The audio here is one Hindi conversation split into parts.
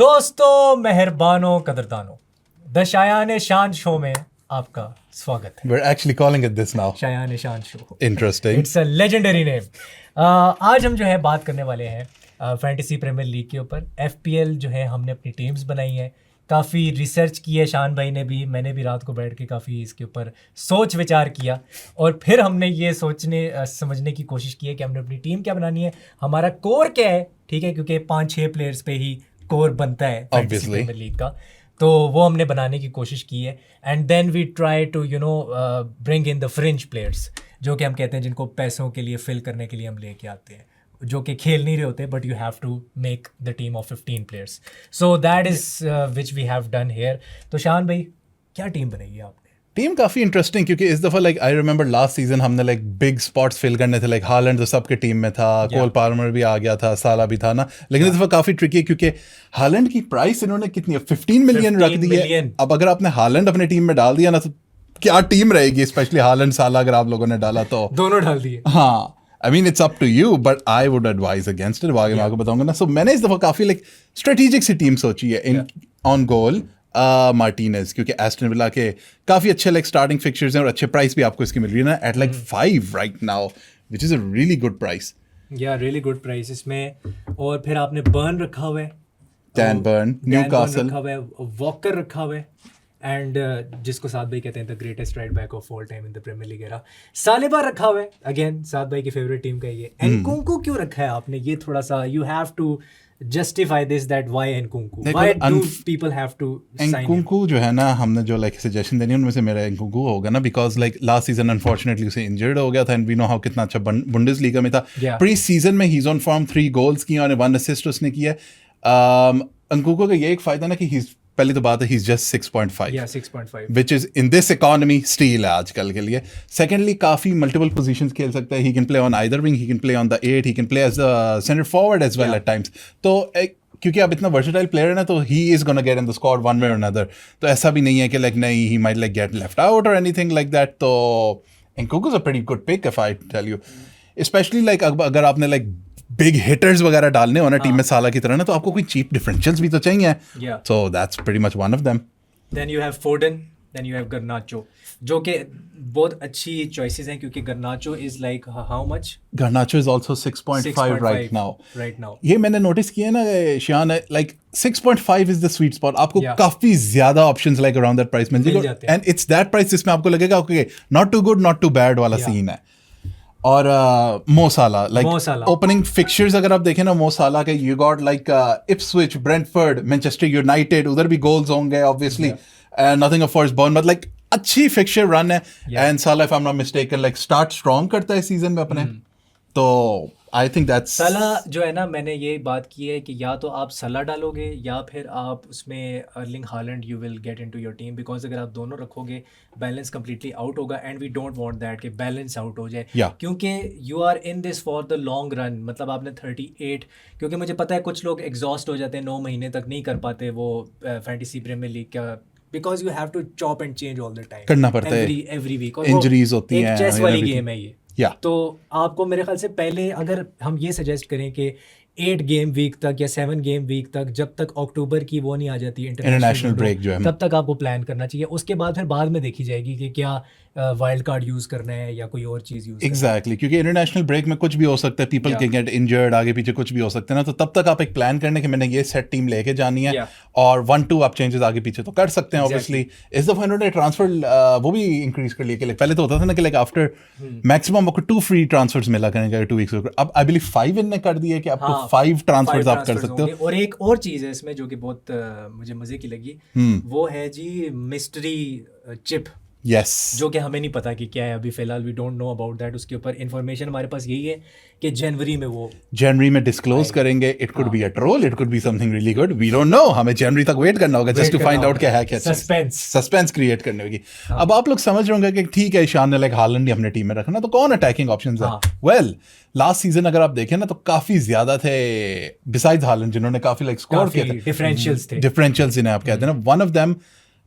दोस्तों, मेहरबानों, कदरदानों, द शायान शान शो में आपका स्वागत है। We're actually calling it this now. Shayan शान show. Interesting. It's a legendary name. आज हम जो है बात करने वाले हैं फैंटेसी प्रीमियर लीग के ऊपर। एफपीएल जो है हमने अपनी टीम्स बनाई हैं, काफ़ी रिसर्च की है शान भाई ने भी, मैंने भी रात को बैठ के काफ़ी इसके ऊपर सोच विचार किया और फिर हमने ये समझने की कोशिश की है कि हमने अपनी टीम क्या बनानी है, हमारा कोर क्या है। ठीक है, क्योंकि 5-6 प्लेयर्स पे ही कोर बनता है फैंटेसी प्रीमियर लीग का, तो वो हमने बनाने की कोशिश की है। And then we try to bring in the fringe players, जो कि हम कहते हैं जिनको पैसों के लिए फिल करने के लिए हम लेके आते हैं, जो कि खेल नहीं रहे होते, but you have to make the team of 15 players. So that is which we have done here. तो शान भाई, क्या टीम बनाई है आपने? टीम काफ़ी इंटरेस्टिंग, क्योंकि इस दफ़ा like I remember last season हमने लाइक बिग स्पॉट्स फिल करने थे, लाइक हालैंड तो सबके टीम में था, कोल पाल्मर भी आ गया था, साला भी था ना, लेकिन इस दफ़ा काफ़ी ट्रिकी है क्योंकि हालैंड की प्राइस इन्होंने कितनी 15 मिलियन रख दी है। अब अगर आपने हालैंड अपने टीम में डाल दिया ना, तो क्या टीम रहेगी, स्पेशली हालैंड साला अगर आप लोगों ने डाला तो। दोनों डाल दिए। हाँ, I mean it's up to you, but I would advise against it. आगे मैं आपको बताऊंगा ना। So मैंने इस दफ़ा काफ़ी लाइक स्ट्रेटेजिक सी टीम सोची है। इन ऑन गोल मार्टिनेज, क्योंकि एस्टन विला के काफ़ी अच्छे लाइक स्टार्टिंग फिक्चर्स हैं और अच्छे प्राइस भी आपको इसकी मिल रही है ना, at like 5 right now, which is a really good price. या रियली गुड प्राइस इसमें। और फिर आपने बर्न रखा हुआ है, डैन बर्न, न्यूकासल रखा हुआ है, वॉकर रखा हुआ है, एंड जिसको साद भाई कहते हैं the greatest right back of all time in the Premier League era, Saliba रखा हुआ है। अगेन साद भाई की फेवरेट टीम का ये। एनकुंकू क्यों रखा है आपने? ये थोड़ा सा you have to justify this, that why Nkunku, why do people have to sign Nkunku जो है ना, हमने जो लाइक सजेशन देनी है उनमें से मेरा Nkunku होगा ना, because like last season unfortunately उसे इंजर्ड हो गया था एंड वी नो हाउ कितना अच्छा बुंडेसलीगा में था। प्री सीजन में he is on form, 3 goals किए और 1 असिस्ट उसने किया है। Nkunku का ये एक फायदा ना कि पहली तो बात है he is just 6.5 which is in this economy steel है आजकल के लिए। सेकेंडली काफी मल्टीपल पोजीशंस खेल सकता है, he can play on either wing, he can play on the 8, he can play as a centre forward as well at times. तो क्योंकि आप इतना वर्सेटाइल प्लेयर है ना, तो he is gonna get in the squad one way और अनदर। तो ऐसा भी नहीं है कि लाइक नहीं he might like get left out और एनीथिंग लाइक दैट। तो Nkunku is a pretty good pick if I tell you, specially like अगर आपने लाइक बिग हिटर्स वगैरह डालने हो ना टीम में साला की तरह ना, तो आपको कोई चीप डिफरेंशियल्स भी तो चाहिए। So that's pretty much one of them. Then you have Foden, then you have Garnacho, जो कि बहुत अच्छी चॉइसेस हैं, क्योंकि Garnacho is like how much? Garnacho is also 6.5 right now. ये मैंने नोटिस किया ना Shiyan, like 6.5 is the sweet spot. आपको काफी ज्यादा options like around that price मिल जाएंगे, एंड इट्स दैट प्राइस जिसमें आपको लगेगा okay not too good not to bad वाला सीन है। और मो साला लाइक ओपनिंग फिक्चर्स अगर आप देखें ना, मो साला के you got like Ipswich, Brentford, Manchester United, उधर भी गोल्स होंगे obviously, nothing of force born, but like अच्छी फिक्चर रन है। And Salah if I am not mistaken like start strong करता है सीजन में अपने। तो आई थिंक दैट्स साला जो है ना, मैंने ये बात की है कि या तो आप साला डालोगे या फिर आप उसमें Erling Haaland you will get into your team, because अगर आप दोनों रखोगे बैलेंस कंप्लीटली आउट होगा, and we don't want that कि बैलेंस आउट हो जाए, क्योंकि you are in this for the long run. मतलब आपने 38, क्योंकि मुझे पता है कुछ लोग एग्जॉस्ट हो जाते हैं, 9 महीने तक नहीं कर पाते वो फैंटेसी प्रीमियर लीग का, because you have to chop and change all the time, करना पड़ता है एवरी वीक, इंजरीज होती हैं, चेस वाली गेम है ये। Yeah. तो आपको मेरे ख्याल से पहले अगर हम ये सजेस्ट करें कि 8 गेम वीक तक या 7 गेम वीक तक, जब तक अक्टूबर की वो नहीं आ जाती इंटरनेशनल ब्रेक जो है, तब तक आपको प्लान करना चाहिए। उसके बाद फिर बाद में देखी जाएगी कि क्या वाइल्ड कार्ड यूज करना है या कोई और चीज यूज एग्जैक्टली, क्योंकि इंटरनेशनल ब्रेक में कुछ भी हो सकता है, पीपल कैन गेट इंजर्ड, आगे पीछे कुछ भी हो सकता है ना। तो तब तक आप एक प्लान करने कि मैंने ये सेट टीम लेके जानी है, और 1-2 आप चेंजेस आगे पीछे तो कर सकते हैं ऑब्वियसली। इस दफा इन्होंने ट्रांसफर वो भी इंक्रीज कर लिया कि पहले तो होता था ना कि लाइक आफ्टर मैक्सिमम आपको 2 फ्री ट्रांसफर्स मिला करेंगे 2 वीक्स, अब आई बिलीव 5 इनने कर दिए कि आपको 5 ट्रांसफर्स आप कर सकते हो। और एक और चीज है इसमें जो कि बहुत मुझे मजे की लगी, वो है जी मिस्ट्री चिप। यस, जो कि हमें नहीं पता कि क्या है अभी फिलहाल, we don't know about that. उसके ऊपर इन्फॉर्मेशन हमारे पास यही है कि जनवरी में डिस्क्लोज करेंगे। It could be a troll, it could be something really good, we don't know. हमें जनवरी तक वेट करना होगा जस्ट टू फाइंड आउट क्या है, क्या सस्पेंस क्रिएट करने होगी। अब आप लोग समझ रहे होंगे कि ठीक है शान ने लाइक हालैंड ही अपने टीम में रखना, तो कौन अटैकिंग ऑप्शंस है? वेल, लास्ट सीजन अगर आप देखें ना तो काफी ज्यादा थे बिसाइड्स हालैंड जिन्होंने काफी लाइक स्कोर किए थे, डिफरेंशियल्स जिन्हें आप कहते हैं ना। One of them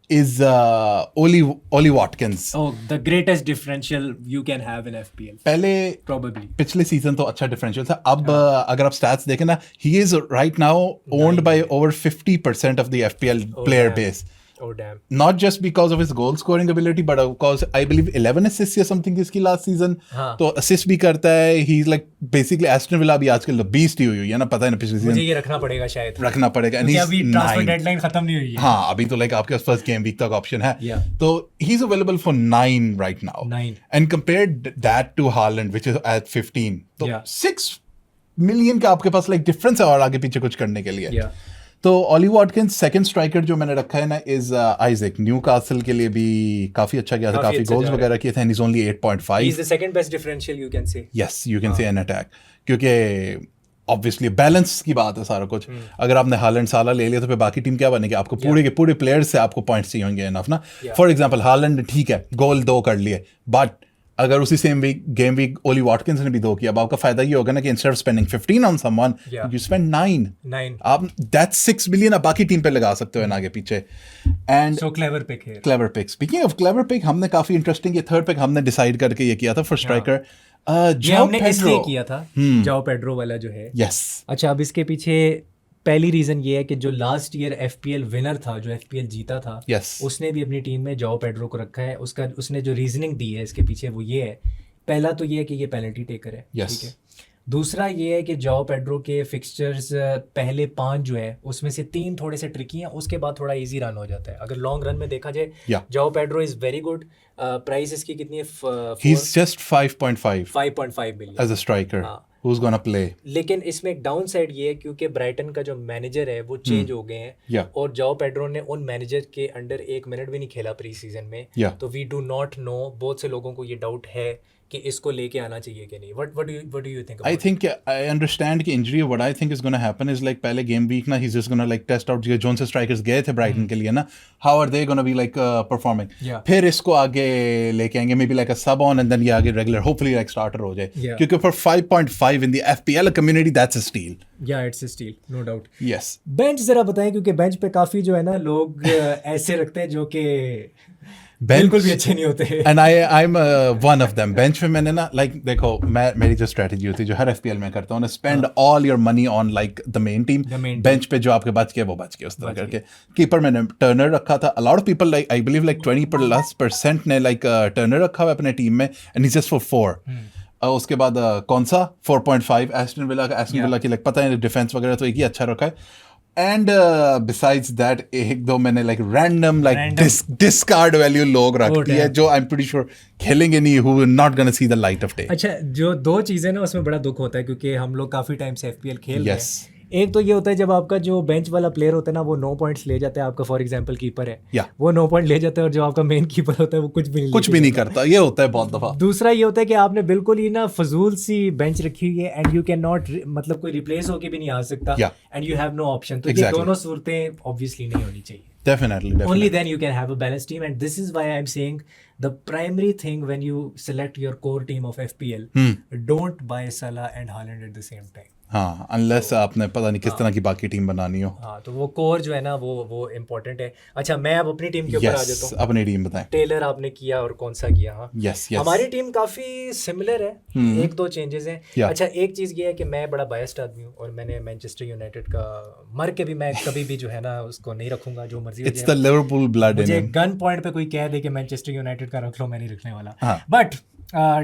is Oli Watkins. Oh, the greatest differential you can have in FPL. पहले Probably. पिछले सीजन तो अच्छा डिफरेंशियल था. अब अगर आप स्टैट्स देखें ना, he is right now owned by over 50% of the FPL player base. Oh damn. Not just because of his goal scoring ability, but because I believe 11 assists या something इसकी last season. हाँ. तो assist भी करता है. He's like basically Aston Villa भी आजकल the beast ही हुई है ना, पता है ना पिछले मुझे सीजन ये रखना पड़ेगा शायद. रखना पड़ेगा. And he's अभी ट्रांसफर 9. डेडलाइन खत्म नहीं हुई है. हाँ, अभी तो like आपके पास फर्स्ट गेम वीक तक ऑप्शन है. Yeah. तो he's available for 9 right now. 9. And compared that to Haaland, which is at 15. तो Yeah. 6 million का आपके पास like difference है और आगे पीछे कुछ करने के लिए. Yeah. तो ओली वॉटकिंस सेकंड स्ट्राइकर जो मैंने रखा है ना इज आइजैक. न्यूकासल के लिए भी काफी अच्छा गया था, काफी अच्छा गोल्स जा रहा वगैरह किए थे. And is only 8.5. He's the second best differential you can say. Yes, you can say an attack, क्योंकि ऑब्वियसली बैलेंस की बात है सारा कुछ. अगर आपने हालैंड साला ले लिया तो फिर बाकी टीम क्या बनेगी? आपको पूरे के पूरे प्लेयर्स से आपको पॉइंट्स चाहिए होंगे इनफ ना. फॉर एग्जांपल हालैंड ठीक है, गोल 2 कर लिए, बट अगर उसी सेम वीक गेम वीक ओली वॉटकिंस ने भी 2 किया, अब आपका फायदा ये होगा ना कि instead of spending 15 on someone, you spend 9. आप दैट्स 6 मिलियन आप बाकी टीम पे लगा सकते हो आगे पीछे. And So clever pick here. Clever pick. Speaking of clever pick, हमने काफी इंटरेस्टिंग, ये थर्ड पिक हमने डिसाइड करके ये किया था फॉर स्ट्राइकर. ये हमने इसलिए किया था, जाओ पेड्रो वाला जो है. यस. अच्छा, अब इसके पीछे पहली रीजन ये है कि जो लास्ट ईयर एफपीएल विनर था, जो एफपीएल जीता था, Yes. उसने भी अपनी टीम में जाओ पेड्रो को रखा है. उसने जो रीजनिंग दी है इसके पीछे वो ये है. पहला तो ये है कि ये पेनल्टी टेकर है. Yes. ठीक है. दूसरा ये है कि जाओ पेड्रो के फिक्सचर्स पहले 5 जो है उसमें से 3 थोड़े से ट्रिकी हैं, उसके बाद थोड़ा इजी रन हो जाता है. अगर लॉन्ग रन में देखा जाए, Yeah. जाओ Pedro is very good. Price इसकी कितनी है? He's just 5.5 5.5 million as a striker. हाँ. Who's gonna play? लेकिन इसमें एक डाउन साइड ये है क्योंकि ब्राइटन का जो मैनेजर है वो चेंज हो गए हैं. Yeah. और जाओ पेड्रो ने उन मैनेजर के अंडर 1 मिनट भी नहीं खेला प्री सीजन में. Yeah. तो वी डू नॉट नो, बहुत से लोगों को ये डाउट है कि इसको लेके आना चाहिए कि नहीं. What do you think? I think I understand कि injury. What I think is gonna happen is like पहले game week ना he's just gonna like test out. जो जोन से strikers गए थे ब्राइटन के लिए ना, how are they gonna be like performing? Yeah. फिर इसको आगे लेके आएंगे, maybe like a sub on and then ये आगे regular, hopefully like starter हो जाए. Yeah. क्योंकि for 5.5 in the FPL community that's a steal. या it's a steal, no doubt. Yes. Bench जरा बताएं, क्योंकि बेंच पे काफी जो है ना लोग ऐसे रखते हैं जो कि बिल्कुल भी अच्छे नहीं होते. And I'm one of them. Bench पे मैंने ना like देखो, मेरी जो strategy होती है जो हर FPL में करता हूँ ना, spend all your money on like the main team. Bench पे जो आपके बच गया वो बच गया, उस तरह करके. कीपर मैंने टर्नर रखा था. A lot of people like I believe like 20% ने like टर्नर रखा हुआ है अपने टीम में, and he's just for 4. उसके बाद कौन सा 4.5 एस्टन विला का. एस्टन विला की like पता है डिफेंस वगैरह तो एक ही अच्छा रखा है. एंड बिसाइड्स दैट एक दो मैंने like random like discard value लोग रखती है जो आई एम प्रीटी श्योर खेलेंगे नहीं, who will not gonna see the light of day. अच्छा, जो 2 चीजें ना उसमें बड़ा दुख होता है क्योंकि हम लोग काफी टाइम से एफपीएल खेल रहे हैं. एक तो ये होता है जब आपका जो बेंच वाला प्लेयर होता है ना वो 9 पॉइंट्स ले जाता है, आपका फॉर एग्जांपल कीपर है, Yeah. वो 9 पॉइंट ले जाता है, और जो आपका मेन कीपर होता है वो कुछ भी नहीं करता. ये होता है बहुत दफा. दूसरा ये होता है कि आपने बिल्कुल ही ना फजूल सी बेंच रखी हुई है एंड यू कैन नॉट, मतलब कोई रिप्लेस होके भी नहीं आ सकता, and you have no option. तो ये दोनों सूरतें ऑब्वियसली नहीं होनी चाहिए. Definitely. Only then you can have a balanced team, and this is why I'm saying the primary thing when you select your core team of FPL, don't buy Salah and Haaland at the same time. हाँ, अनलेस आपने पता नहीं किस तरह की बाकी टीम बनानी हो. हाँ, तो वो कोर जो है ना वो इम्पोर्टेंट है. अच्छा, मैं अब अपनी टीम के ऊपर आ जाता हूँ. अपनी टीम बताएं. टेलर आपने किया और कौन सा किया? हाँ, यस. हमारी टीम काफी सिमिलर है. 1-2 चेंजेस हैं. अच्छा, एक चीज ये है कि मैं बड़ा बायस्ड आदमी हूँ और मैंने मैनचेस्टर यूनाइटेड का मर के भी मैं कभी भी जो है ना उसको नहीं रखूंगा, जो मर्जी. It's the Liverpool blood in मुझे गन पॉइंट पे कोई कह दे कि मैनचेस्टर यूनाइटेड का रख लो, मैं नहीं रखने वाला. बट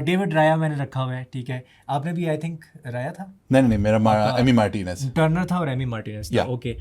डेविड राया मैंने रखा हुआ है. ठीक है, आपने भी आई थिंक राया था? नहीं, मेरा एमी मार्टिनेज टर्नर था और एमी मार्टिनेज था. ओके.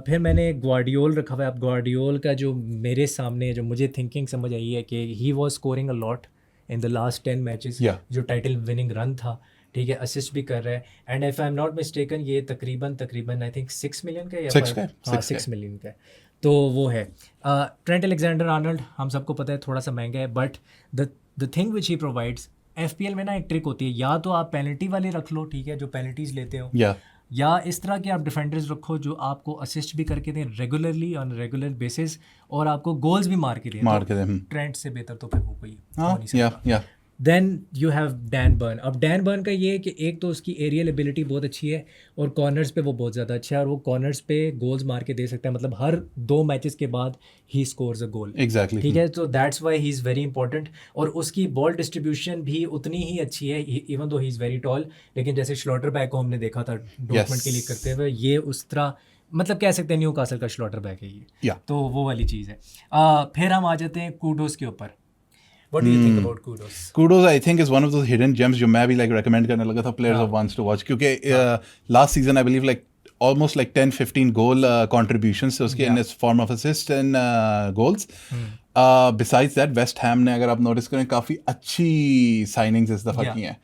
फिर मैंने ग्वार्डियोल रखा हुआ है. अब ग्वार्डियोल का जो मेरे सामने जो मुझे थिंकिंग समझ आई है कि he was scoring a lot in the last 10 matches, जो टाइटल विनिंग रन था. ठीक है, असिस्ट भी कर रहा है, and if I am not mistaken ये तकरीबन आई थिंक 6 मिलियन का या 6 मिलियन का. तो वो है. ट्रेंट अलेक्जेंडर आर्नल्ड हम सबको पता है थोड़ा सा महंगा है, but the thing which he provides, FPL में ना एक ट्रिक होती है, या तो आप पेनल्टी वाले रख लो, ठीक है, जो पेनल्टीज लेते हो, या इस तरह के आप डिफेंडर्स रखो जो आपको असिस्ट भी करके दें रेगुलरली ऑन रेगुलर बेसिस और आपको गोल्स भी मार के दें. ट्रेंट से बेहतर तो फिर वो कोई हो नहीं सकता. Then you have Dan Burn. अब डैन बर्न का ये है कि एक तो उसकी एरियल एबिलिटी बहुत अच्छी है और कॉर्नर्स पे वो बहुत ज़्यादा अच्छा है और वो कॉर्नर्स पे गोल्स मार के दे सकता है. मतलब हर 2 मैचेस के बाद he scores a goal. Exactly. ठीक है, तो that's why he is very important. और उसकी बॉल डिस्ट्रीब्यूशन भी उतनी ही अच्छी है even though he is very tall. लेकिन जैसे स्लॉटरबैक को हमने देखा था डॉर्टमंड के लिए करते हुए, ये उस तरह मतलब कह सकते हैं न्यूकासल का स्लॉटरबैक है ये. Yeah. तो वो वाली चीज़ है. फिर हम आ जाते हैं कूडोस के ऊपर. What do you think about Kudos? Kudos, I think, is one of those hidden gems जो मैं भी like recommend करने लगा था players of ones to watch क्योंकि last season I believe like almost like 10-15 goal contributions उसके in its form of assist and goals. Besides that, West Ham ने अगर आप notice करें काफी अच्छी signings इस दफा की हैं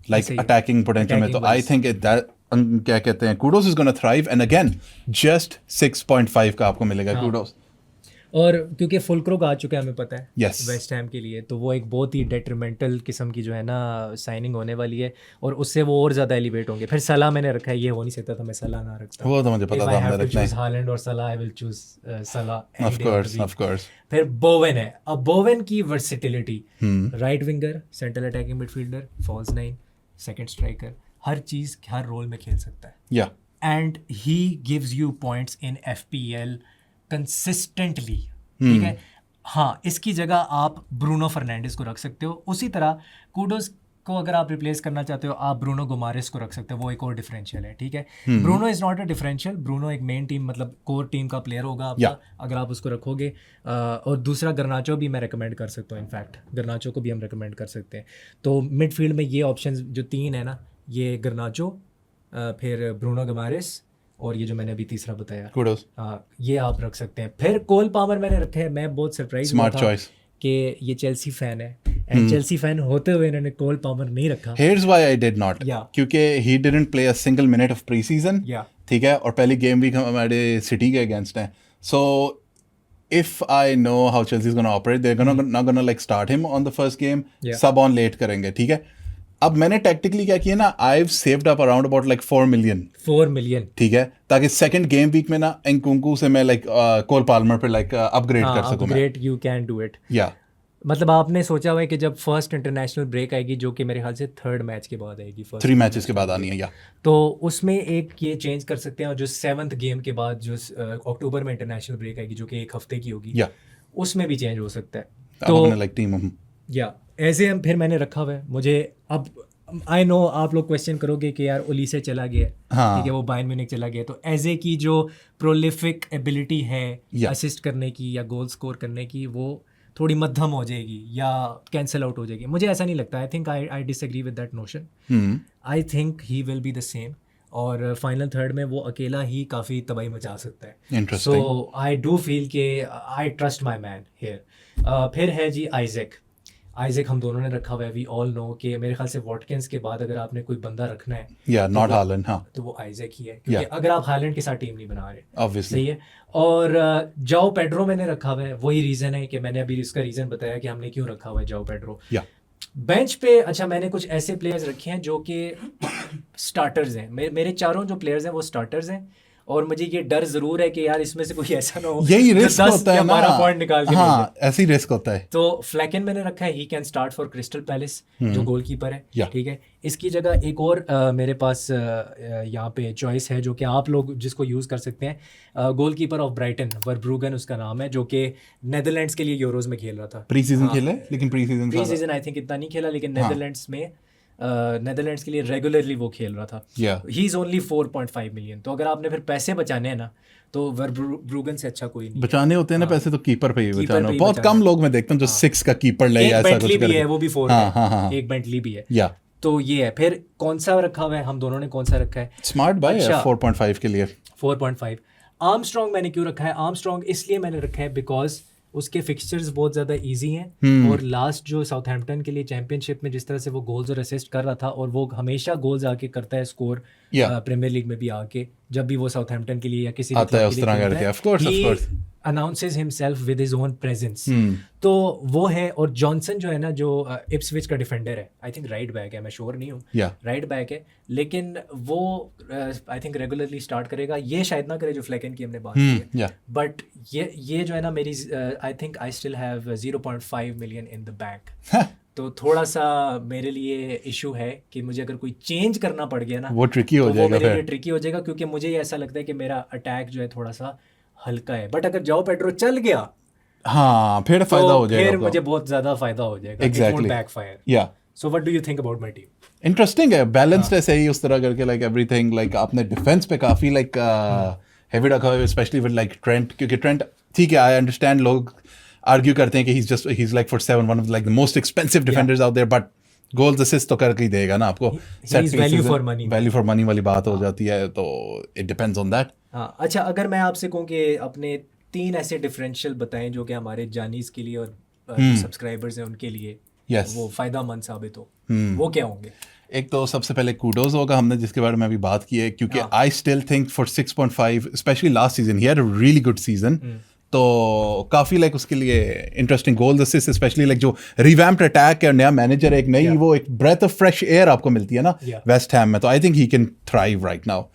like attacking potential में. तो I think that क्या कहते हैं Kudos is gonna thrive and again just 6.5 का आपको मिलेगा Kudos. और क्योंकि फुलक्रोग आ चुका है हमें पता है Yes. वेस्ट हैम के लिए, तो वो एक बहुत ही डेट्रीमेंटल किस्म की जो है ना साइनिंग होने वाली है और उससे वो और ज़्यादा एलिवेट होंगे. फिर सलाह मैंने रखा है, ये हो नहीं सकता था मैं सलाह ना रखता. वो तो मुझे पता था हमने रखना है. हालैंड और Salah, I will choose Salah. Of course. फिर बोवेन है. अब बोवेन की versatility, right winger, central attacking midfielder, false 9, second striker, हर चीज़ हर रोल में खेल सकता है. Yeah. And he gives you points in FPL consistently. ठीक है. हाँ, इसकी जगह आप ब्रूनो फर्नांडिस को रख सकते हो. उसी तरह कूडोस को अगर आप रिप्लेस करना चाहते हो आप ब्रूनो गुमारेस को रख सकते हो. वो एक और डिफरेंशियल है. ठीक है, Bruno is not a differential. Bruno एक मेन टीम मतलब कोर टीम का प्लेयर होगा आपका अगर आप उसको रखोगे. और दूसरा गर्नाचो भी मैं रिकमेंड कर सकता हूँ. इनफैक्ट गर्नाचो को भी हम रिकमेंड कर सकते हैं. तो मिडफील्ड में ये ऑप्शन जो 3 है ना, ये गर्नाचो, फिर ब्रूनो गुमारेस और ये जो मैंने अभी तीसरा बताया Kudos. ये आप रख सकते हैं. फिर कोल पामर मैंने रखे हैं. मैं बहुत सरप्राइज हुआ था कि ये चेल्सी फैन है एंड चेल्सी फैन होते हुए इन्होंने कोल पामर नहीं रखा. Here's why I did not. क्योंकि he didn't play a single minute of preseason. ठीक है, और पहली गेम वीक हमारे सिटी के अगेंस्ट है. So if I know how Chelsea is going to operate, they're not going to like start him on the first game. Sub on late करेंगे. ठीक है. अब मैंने टैक्टिकली क्या किया ना, I've saved up around about like 4 million. ठीक है, ताकि सेकंड गेम वीक में ना एंकुंकू से मैं लाइक कोल पाल्मर पे लाइक अपग्रेड कर सकूं. Upgrade you can do it. या मतलब आपने सोचा हुआ है कि जब फर्स्ट इंटरनेशनल ब्रेक आएगी जो कि मेरे ख्याल से 3rd मैच के बाद आएगी, 3 मैचेस के बाद आनी है. या तो उसमें एक ये चेंज कर सकते हैं और जो 7th गेम के बाद जो अक्टूबर में इंटरनेशनल ब्रेक आएगी जो कि 1 हफ्ते की होगी, उसमें भी चेंज हो सकता है. तो लाइक टीम या ऐसे हम फिर मैंने रखा हुआ है. मुझे अब आई नो आप लोग क्वेश्चन करोगे कि यार ओलीसे चला गया, ठीक है, वो बायर्न म्यूनिख चला गया, तो एजे की जो प्रोलिफिक एबिलिटी है असिस्ट करने की या गोल स्कोर करने की वो थोड़ी मध्यम हो जाएगी या कैंसिल आउट हो जाएगी. मुझे ऐसा नहीं लगता. I think I disagree with that notion. I think he will be the same और फाइनल 3rd में वो अकेला ही काफ़ी तबाही मचा सकता है. सो आई डू फील के I trust my man here. फिर है जी आइजैक हम दोनों ने रखा हुआ है. वी ऑल नो कि मेरे ख्याल से वॉटकिंस के बाद अगर आपने कोई बंदा रखना है नॉट हालैंड, हाँ, तो वो आइजैक ही है क्योंकि अगर आप हालैंड के साथ टीम नहीं बना रहे, ऑब्वियसली. सही है. और जाओ पेड्रो मैंने रखा हुआ है. वही रीज़न है कि मैंने अभी इसका रीज़न बताया कि हमने क्यों रखा हुआ है जाओ पेड्रो. बेंच पे अच्छा मैंने कुछ ऐसे प्लेयर्स रखे हैं जो कि स्टार्टर्स हैं. मेरे चारों जो प्लेयर्स हैं वो स्टार्टर्स हैं और मुझे ये डर जरूर है कि यार इसमें से कोई ऐसा ना हो, यही रिस्क होता है ना, 12 पॉइंट निकाल के. हाँ, ऐसी रिस्क होता है. तो फ्लैकन मैंने रखा है, he can start for crystal palace जो गोलकीपर है. ठीक है, इसकी जगह एक और मेरे पास यहाँ पे चॉइस है जो कि आप लोग जिसको यूज़ कर सकते हैं. गोलकीपर ऑफ ब्राइटन, वर्ब्रूगन उसका नाम है, जो कि नेदरलैंड्स के लिए यूरोज में खेल रहा था. प्री सीजन खेला है, लेकिन प्री सीजन आई थिंक इतना नहीं खेला, लेकिन नेदरलैंड्स में नेदरलैंड्स के लिए रेगुलरली वो खेल रहा था. He is only 4.5 million. तो अगर आपने फिर पैसे बचाने हैं ना तो वर्ब्रूगन से अच्छा कोई नहीं बचाने होते हैं ना पैसे, तो कीपर पे ही बचाना. बहुत कम लोग मैं देखता हूँ जो 6 का कीपर ले, ऐसा कुछ भी है, वो भी 4 है, एक बेंटली भी है. तो ये है. फिर कौन सा रखा हुआ है हम दोनों ने, कौन सा रखा है? स्मार्ट बाय 4.5 के लिए 4.5. आर्मस्ट्रॉन्ग मैंने क्यों रखा है? आर्मस्ट्रॉन्ग इसलिए मैंने रखा है बिकॉज उसके फिक्सचर्स बहुत ज़्यादा इजी हैं और लास्ट जो साउथहैम्पटन के लिए चैंपियनशिप में जिस तरह से वो गोल्स और असिस्ट कर रहा था और वो हमेशा गोल्स आके करता है स्कोर प्रीमियर लीग में भी आके, जब भी वो साउथहैम्पटन के लिए या किसी आता है उस तरह करके, of course announces himself with his own presence. तो वो है. और जॉनसन जो है ना, जो इप्सविच का डिफेंडर है, आई थिंक राइट बैक है, मैं श्योर नहीं हूँ, राइट बैक है, लेकिन वो आई थिंक रेगुलरली स्टार्ट करेगा. ये शायद ना करे जो फ्लैकन की हमने बात की है, बट ये जो है ना मेरी I think I still have 0.5 million in the bank. तो थोड़ा सा मेरे लिए इशू है कि मुझे अगर कोई चेंज करना पड़ गया ना वो ट्रिकी हो तो वो जाएगा मेरे लिए फिर। ट्रिकी हो जाएगा, क्योंकि मुझे ये ऐसा लगता है कि मेरा अटैक जो है थोड़ा सा हल्का है। बट अगर जाओ पेड्रो चल गया हाँ फिर फायदा तो हो जाएगा फिर आपको। मुझे बहुत ज़्यादा फायदा हो जाएगा। It won't exactly backfire. या so what do you think about my team? Interesting है, बैलेंस्ड है, सही उस तरह करके लाइक एवरीथिंग। लाइक आपने डिफेंस पे काफी लाइक हेवी रखा हुआ है, स्पेशली विद लाइक ट्रेंट, क्योंकि ट्रेंट ठीक है, आई अंडरस्टैंड, लोग आर्ग्यू करते हैं कि he is like for 7 one of like the most expensive defenders out there, but goals assist तो करके ही देगा ना आपको। he is value for money. Value for money वाली बात हो जाती है, तो इट डिपेंड्स ऑन दैट। हाँ, अच्छा, अगर मैं आपसे कहूँ कि अपने 3 ऐसे डिफरेंशियल बताएं जो कि हमारे जानीज के लिए और सब्सक्राइबर्स हैं उनके लिए Yes. वो फ़ायदामंद साबित हो, वो क्या होंगे? एक तो सबसे पहले कूडोज होगा, हमने जिसके बारे में अभी बात की है, क्योंकि I still think for 6.5 specially last season he had a really good season, तो काफी लाइक उसके लिए interesting goal assist, specially like जो रिवैम्प्ड अटैक है, नया मैनेजर है, एक नई वो एक ब्रेथ ऑफ फ्रेश एयर आपको मिलती है ना वेस्ट हैम में, तो I think he can thrive right now.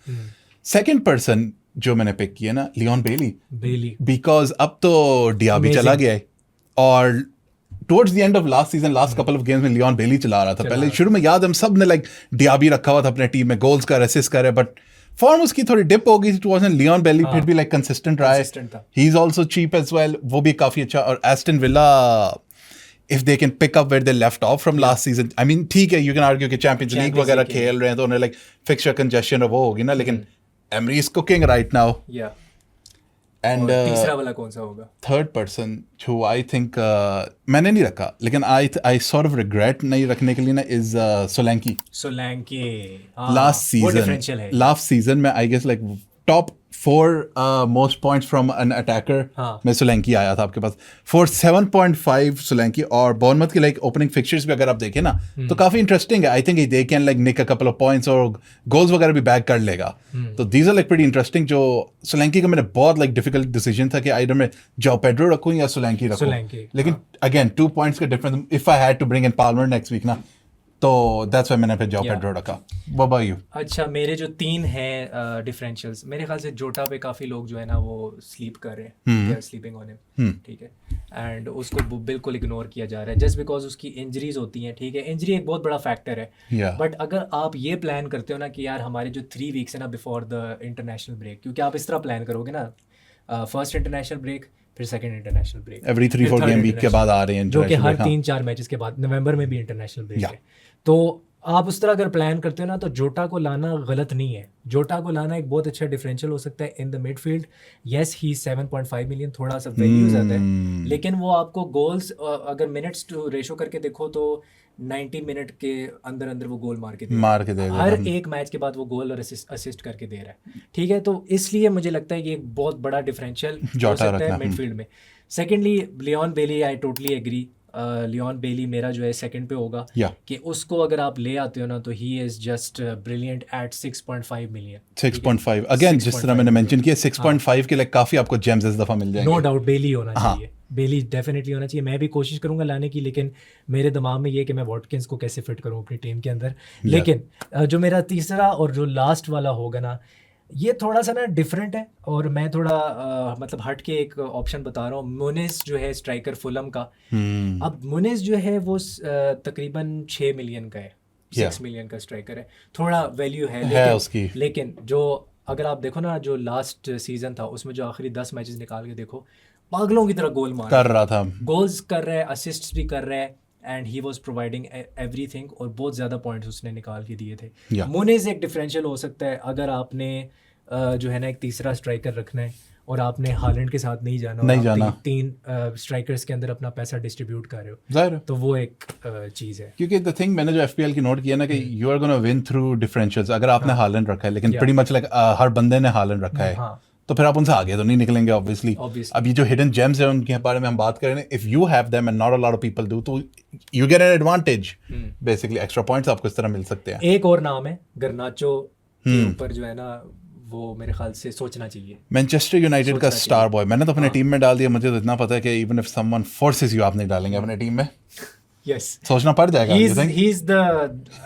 Second person जो मैंने पिक किया ना, लियोन बेली, बिकॉज अब तो डियाबी चला गया है, और towards the end of last season, last couple of games में लियोन बेली चला रहा था। पहले शुरू में याद हम सब ने लाइक डियाबी रखा हुआ था अपने टीम में, गोल्स कर, असिस्ट करे, बट फॉर्म उसकी थोड़ी डिप हो गई थी। लियोन बेली फिर भी लाइक कंसिस्टेंट रहा है, he is also cheap as well, वो भी काफी अच्छा। और Aston Villa, if they can pick up where they left off from last season, I mean ठीक है, यू कैन आर्ग्यू कि चैंपियंस लीग वगैरह खेल रहे हैं तो उन्हें लाइक फिक्सचर कंजेशन वो होगी ना, लेकिन emery is cooking right now. And तीसरा वाला कौन सा होगा? थर्ड पर्सन जो आई थिंक मैंने नहीं रखा, लेकिन आई सॉर्ट ऑफ रिग्रेट नहीं रखने के लिए ना, इज सोलैंकी। लास्ट सीजन में I guess like top 4 most points from an attacker में सोलैंकी आया था आपके पास, फॉर 7.5 सोलैंकी। और बॉर्नमथ की लाइक ओपनिंग फिक्चर्स भी अगर आप देखें ना तो काफी इंटरेस्टिंग है। I think they can like nick a couple of points और गोल्स वगैरह भी बैक कर लेगा, तो these are like pretty interesting. जो सोलैंकी का मैंने बहुत लाइक डिफिकल्ट डिसीजन था कि आइडर में जाओ पेड्रो रखूं या सोलैंकी रखूं, लेकिन अगेन 2 पॉइंट्स का difference, if I had to bring in Palmer next week ना, तो दैट्स व्हाई मैंने फिर जाओ पेड्रो रखा। What about you? अच्छा, मेरे जो 3 हैं डिफरेंशियल्स, मेरे ख्याल से जोटा पे काफ़ी लोग जो है ना वो स्लीप कर रहे हैं, they are sleeping on him, ठीक है, एंड उसको बिल्कुल इग्नोर किया जा रहा है जस्ट बिकॉज उसकी इंजरीज होती हैं, ठीक है, इंजरी एक बहुत बड़ा फैक्टर है, बट अगर आप ये प्लान करते हो ना कि यार हमारे जो 3 वीक्स है ना बिफोर द इंटरनेशनल ब्रेक, क्योंकि आप इस तरह प्लान करोगे ना, फर्स्ट इंटरनेशनल ब्रेक, फिर second international break, every 3-4 game week के बाद आ रहे हैं, जो कि हर 3-4 मैचेस के बाद, नवंबर में भी इंटरनेशनल ब्रेक है, तो आप उस तरह अगर प्लान करते हो ना तो जोटा को लाना गलत नहीं है। जोटा को लाना एक बहुत अच्छा डिफरेंशियल हो सकता है in the midfield. Yes, he 7.5 million, थोड़ा सा वैल्यू ज़्यादा है, लेकिन वो आपको गोल्स अगर मिनट्स टू रेशो करके देखो तो 90 मिनट के अंदर अंदर वो गोल मार के देगा, हर एक मैच के बाद वो गोल और असिस्ट करके दे रहा है, ठीक है, तो इसलिए मुझे लगता है कि एक बहुत बड़ा डिफरेंशियल हो सकता है मिडफील्ड में। Secondly, Leon Bailey, I totally agree, Leon Bailey मेरा जो है सेकंड पे होगा, कि उसको अगर आप ले आते हो ना तो he is just brilliant at 6.5 million. 6.5 again जिस तरह मैंने मेंशन किया, 6.5 के लिए काफी आपको जेम्स इस दफा मिल जाएंगे। नो डाउट बेली होना चाहिए, बेली डेफिनेटली होना चाहिए। मैं भी कोशिश करूंगा लाने की, लेकिन मेरे दिमाग में ये कि मैं वॉटकिंस को कैसे फिट करूं अपनी टीम के अंदर। लेकिन जो मेरा तीसरा और जो लास्ट वाला होगा ना, ये थोड़ा सा ना डिफरेंट है, और मैं थोड़ा मतलब हट के एक ऑप्शन बता रहा हूँ। मुनिज जो है स्ट्राइकर फुलम का, अब मुनिज जो है वो तकरीबन 6 मिलियन का है, 6 मिलियन का स्ट्राइकर है, थोड़ा वैल्यू है उसकी, लेकिन जो अगर आप देखो ना जो लास्ट सीजन था उसमें जो आखिरी 10 मैचेस निकाल के देखो, पागलों की तरह गोल मार कर रहा था, गोल्स कर रहा है, असिस्ट्स भी कर रहा है, and he was providing everything, और बहुत ज़्यादा पॉइंट्स उसने निकाल के दिए थे। मुनिज एक डिफरेंशियल हो सकता है अगर आपने जो है ना एक तीसरा स्ट्राइकर रखना है और आपने हालैंड के साथ नहीं जाना, 3 स्ट्राइकर्स के अंदर अपना पैसा डिस्ट्रीब्यूट कर रहे हो, तो वो एक चीज़ है। क्योंकि द थिंग मैंने जो एफपीएल की नोट किया ना कि you are gonna win through differentials. अगर आपने हालैंड रखा है, लेकिन प्रीटी मच लाइक हर बंदे ने हालैंड रखा है, तो फिर आप उनसे आगे तो नहीं निकलेंगे ऑब्वियसली। अब ये जो हिडन जेम्स है उनके बारे में हम बात कर रहे हैं, if you have them and not a lot of people do, तो you get an advantage, basically extra points आपको इस तरह मिल सकते हैं। एक और नाम है गर्नाचो के ऊपर जो है ना, वो मेरे ख्याल से सोचना चाहिए। मैनचेस्टर यूनाइटेड का स्टार बॉय, मैंने तो अपने टीम में डाल दिया, मुझे तो इतना पता है कि even if someone forces you, आप नहीं डालेंगे अपने टीम में। Yes, सोचना पड़ जाएगा।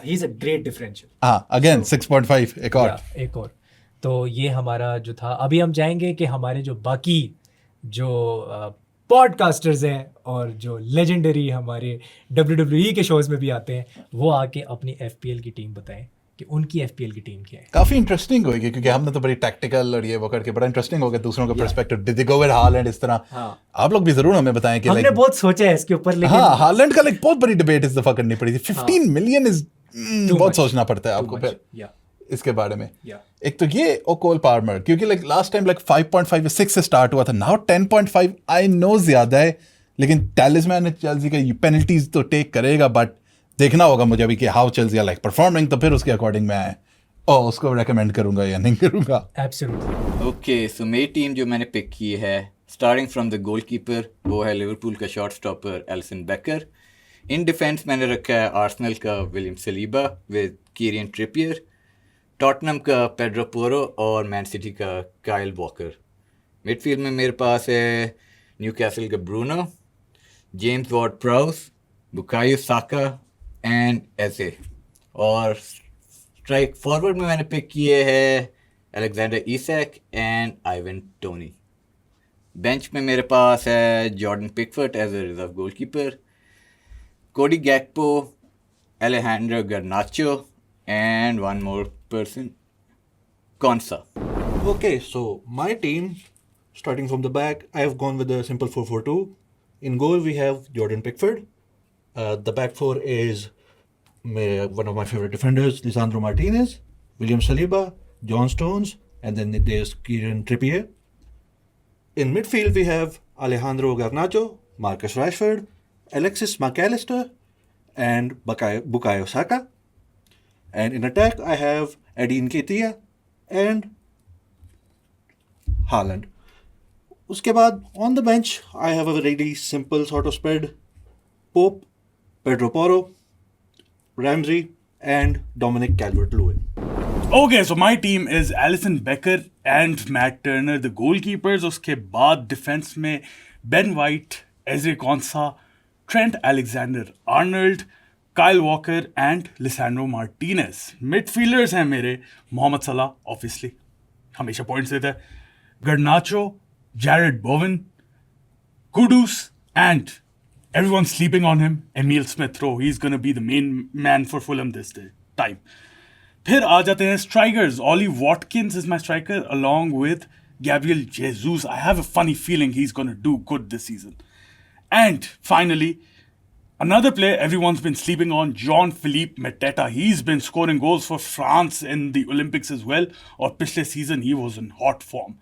he's a great differential। हाँ, अगेन 6.5 एक और। तो ये हमारा जो था। अभी हम जाएंगे कि हमारे जो बाकी जो पॉडकास्टर्स हैं और जो लेजेंडरी हमारे WWE के शोज़ में भी आते हैं, वो आके अपनी FPL की टीम बताएं कि उनकी FPL की टीम क्या है। काफी इंटरेस्टिंग होगी क्योंकि हमने तो बड़ी टैक्टिकल और ये वो करके बड़ा इंटरेस्टिंग हो गया दूसरों का perspective, did they go with Holland इस तरह। आप लोग भी जरूर हमें बताएं कि हमने बहुत सोचा है इसके ऊपर, लेकिन हाँ, हालैंड का लाइक बहुत बड़ी डिबेट इस दफा करनी पड़ी थी। 15 मिलियन इज बहुत सोचना पड़ता है आपको फिर इसके बारे में। एक तो ये कोल पार्मर, क्योंकि लाइक लास्ट टाइम लाइक 5.5 या 6 से स्टार्ट हुआ था, नाउ 10.5 आई नो ज्यादा है, लेकिन टैलिस्मैन ने चेल्सी का पेनल्टीज तो टेक करेगा, बट देखना होगा मुझे अभी कि how Chelsea are like performing, तो फिर उसके अकॉर्डिंग मैं उसको रेकमेंड करूंगा या नहीं करूंगा। एब्सोल्युटली। ओके, सो मेरी टीम जो मैंने पिक की है स्टार्टिंग फ्रॉम द गोलकीपर, वो है लिवरपूल का shot stopper Alisson Becker. In defence मैंने रखा है आर्सेनल का William Saliba with Kieran Trippier, Tottenham का पेड्रो पोरो और मैन सिटी का काइल वॉकर। मिडफील्ड में मेरे पास है न्यूकैसल का Bruno, James Ward Prowse, Bukayo Saka and AJ. और स्ट्राइक फॉरवर्ड में मैंने पिक किए हैं Alexander Isak and Ivan Toney. Bench में मेरे पास है Jordan Pickford as a reserve goalkeeper, कोडी गैक्पो, एलेहांड्रो गर्नाचो and one more person, Konsa. Okay, so my team, starting from the back, I have gone with a simple 4-4-2. In goal, we have Jordan Pickford. The back four is one of my favorite defenders, Lisandro Martinez, William Saliba, John Stones, and then there's Kieran Trippier. In midfield, we have Alejandro Garnacho, Marcus Rashford, Alexis McAllister, and Bukayo Saka. And in attack, I have Eddie Nketiah and Haaland. उसके बाद on the bench, I have a really simple sort of spread: Pope, Pedro Porro, Ramsey, and Dominic Calvert-Lewin. Okay, so my team is Alisson Becker and Matt Turner, the goalkeepers. उसके बाद डिफेंस में Ben White, Ezri Konsa, Trent Alexander-Arnold, Kyle Walker and Lisandro Martinez. Midfielders हैं मेरे मोहम्मद सलाह, ऑब्वियसली हमेशा पॉइंट्स देता है, Garnacho, Jarrod Bowen, Kudus and everyone sleeping on him, Emile Smith Rowe, he is gonna be the main man for Fulham this time. फिर आ जाते हैं strikers. Ollie Watkins is my striker along with Gabriel Jesus. I have a funny feeling he is gonna do good this season. And finally another player everyone's been sleeping on, Jean-Philippe Mateta. He's been scoring goals for France in the Olympics as well, और पिछले season he was in hot form.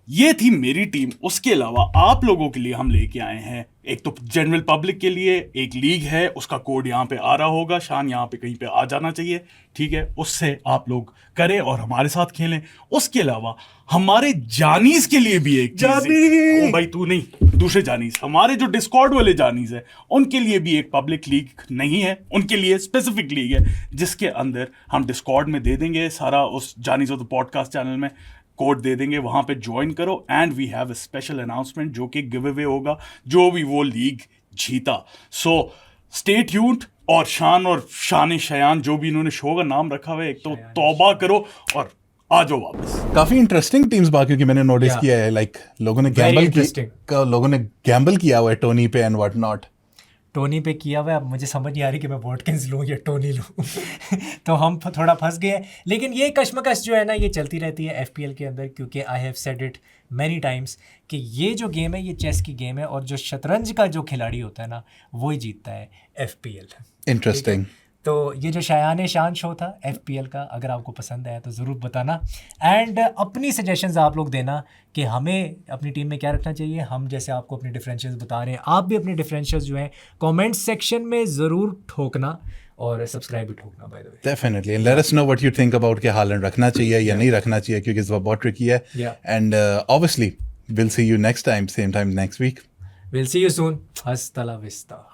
ये थी मेरी टीम। उसके अलावा आप लोगों के लिए हम लेके आए हैं, एक तो जनरल पब्लिक के लिए एक लीग है, उसका कोड यहाँ पे आ रहा होगा, शान यहाँ पे कहीं पे आ जाना चाहिए, ठीक है, उससे आप लोग करें और हमारे साथ खेलें। उसके अलावा हमारे जानीज के लिए भी एक चीज, ओ भाई तू नहीं, दूसरे जानीज, हमारे जो डिस्कॉर्ड वाले जानीज है उनके लिए भी एक पब्लिक लीग नहीं है, उनके लिए स्पेसिफिक लीग है जिसके अंदर हम डिस्कॉर्ड में दे देंगे सारा, उस जानीज ऑफ द पॉडकास्ट चैनल में कोड दे देंगे, वहां पे ज्वाइन करो। And we have a special announcement जो कि गिव अवे होगा जो भी वो लीग जीता। So stay tuned. और शान और शान शयान जो भी इन्होंने शो का नाम रखा हुआ है, एक तो तौबा करो और आ जाओ वापस। काफी इंटरेस्टिंग टीम्स बाकी कि मैंने नोटिस किया है, लाइक लोगों ने गैम्बल किया हुआ है टोनी पे एंड व्हाट नॉट। टोनी पे किया हुआ है, अब मुझे समझ नहीं आ रही कि मैं वॉटकिंस लूँ या टोनी लूँ तो हम थोड़ा फंस गए हैं। लेकिन ये कश्मकश जो है ना, ये चलती रहती है FPL के अंदर, क्योंकि I have said it many times कि ये जो गेम है ये चेस की गेम है, और जो शतरंज का जो खिलाड़ी होता है ना वो ही जीतता है FPL। इंटरेस्टिंग। तो ये जो शायान शान शो था FPL का, अगर आपको पसंद आया तो ज़रूर बताना, एंड अपनी सजेशंस आप लोग देना कि हमें अपनी टीम में क्या रखना चाहिए। हम जैसे आपको अपने डिफरेंशियल्स बता रहे हैं, आप भी अपने डिफरेंशियल्स जो हैं कमेंट सेक्शन में ज़रूर ठोकना, और सब्सक्राइब भी ठोकना by the way. Definitely, and let us know what you think about कि हालैंड रखना चाहिए या नहीं रखना चाहिए, क्योंकि इस बार बहुत ट्रिकी है। And obviously we'll see you next time, same time next week. We'll see you soon. Hasta la vista.